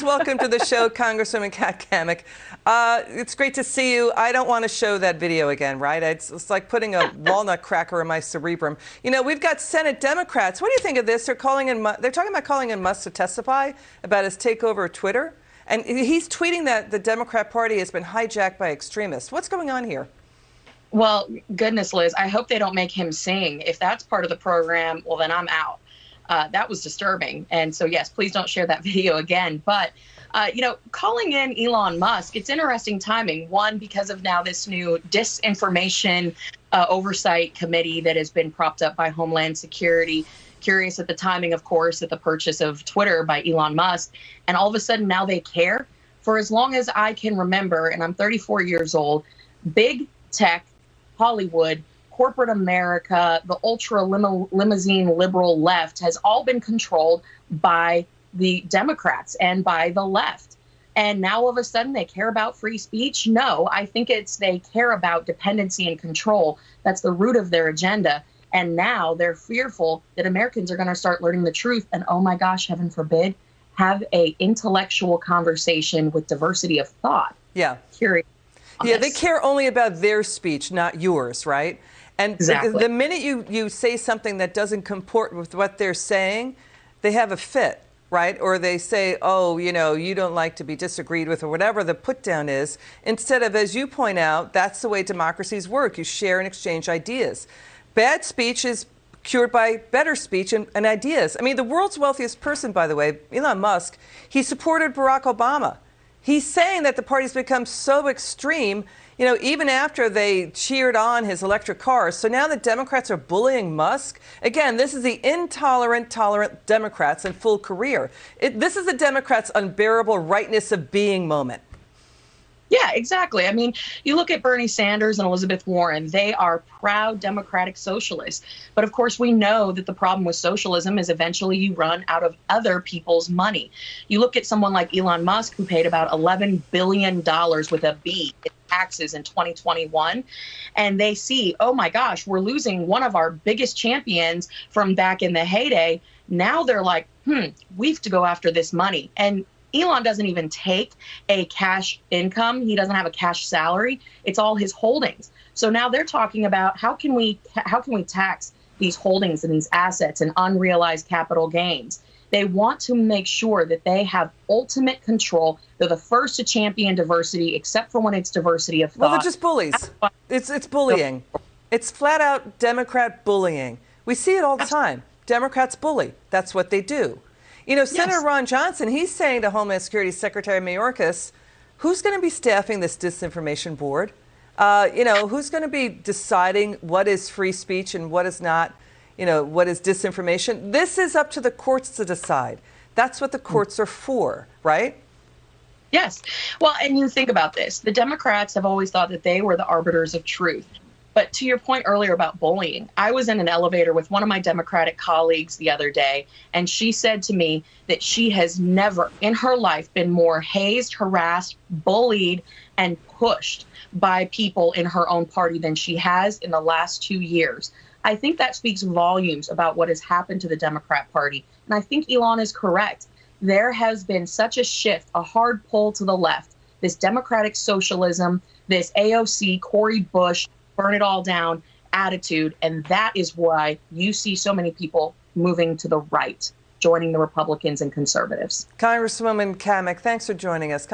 Welcome to the show, Congresswoman Cammack. It's great to see you. I don't want to show that video again, right? It's like putting a walnut cracker in my cerebrum. You know, we've got Senate Democrats. What do you think of this? They're talking about calling in Musk to testify about his takeover of Twitter. And he's tweeting that the Democrat Party has been hijacked by extremists. What's going on here? Well, goodness, Liz, I hope they don't make him sing. If that's part of the program, well, then I'm out. That was disturbing. And so, yes, please don't share that video again. But, you know, calling in Elon Musk, it's interesting timing. One, because of now this new disinformation oversight committee that has been propped up by Homeland Security. Curious at the timing, of course, at the purchase of Twitter by Elon Musk. And all of a sudden now they care. For as long as I can remember, and I'm 34 years old, big tech, Hollywood, corporate America, the ultra limousine liberal left has all been controlled by the Democrats and by the left. And now all of a sudden they care about free speech? No, I think they care about dependency and control. That's the root of their agenda. And now they're fearful that Americans are going to start learning the truth. And oh my gosh, heaven forbid, have a intellectual conversation with diversity of thought. Yeah. Curious. Yeah, they care only about their speech, not yours, right? And exactly. The minute you say something that doesn't comport with what they're saying, they have a fit, right? Or they say, oh, you know, you don't like to be disagreed with, or whatever the put down is. Instead of, as you point out, that's the way democracies work. You share and exchange ideas. Bad speech is cured by better speech and ideas. I mean, the world's wealthiest person, by the way, Elon Musk, he supported Barack Obama. He's saying that the party's become so extreme, you know, even after they cheered on his electric cars. So now the Democrats are bullying Musk. Again, this is the intolerant, tolerant Democrats in full career. This is the Democrats' unbearable rightness of being moment. Yeah, exactly. I mean, you look at Bernie Sanders and Elizabeth Warren, they are proud democratic socialists. But of course, we know that the problem with socialism is eventually you run out of other people's money. You look at someone like Elon Musk, who paid about $11 billion with a B in taxes in 2021. And they see, oh my gosh, we're losing one of our biggest champions from back in the heyday. Now they're like, we have to go after this money. And Elon doesn't even take a cash income. He doesn't have a cash salary. It's all his holdings. So now they're talking about how can we tax these holdings and these assets and unrealized capital gains. They want to make sure that they have ultimate control. They're the first to champion diversity, except for when it's diversity of thought. Well, they're just bullies. It's bullying. It's flat out Democrat bullying. We see it all the time. Democrats bully. That's what they do. You know, Senator Ron Johnson, he's saying to Homeland Security Secretary Mayorkas, who's going to be staffing this disinformation board? You know, who's going to be deciding what is free speech and what is not, you know, what is disinformation? This is up to the courts to decide. That's what the courts are for, right? Yes. Well, and you think about this. The Democrats have always thought that they were the arbiters of truth. But to your point earlier about bullying, I was in an elevator with one of my Democratic colleagues the other day, and she said to me that she has never in her life been more hazed, harassed, bullied, and pushed by people in her own party than she has in the last 2 years. I think that speaks volumes about what has happened to the Democrat Party. And I think Elon is correct. There has been such a shift, a hard pull to the left, this democratic socialism, this AOC, Cori Bush, burn it all down attitude. And that is why you see so many people moving to the right, joining the Republicans and conservatives. Congresswoman Cammack, thanks for joining us.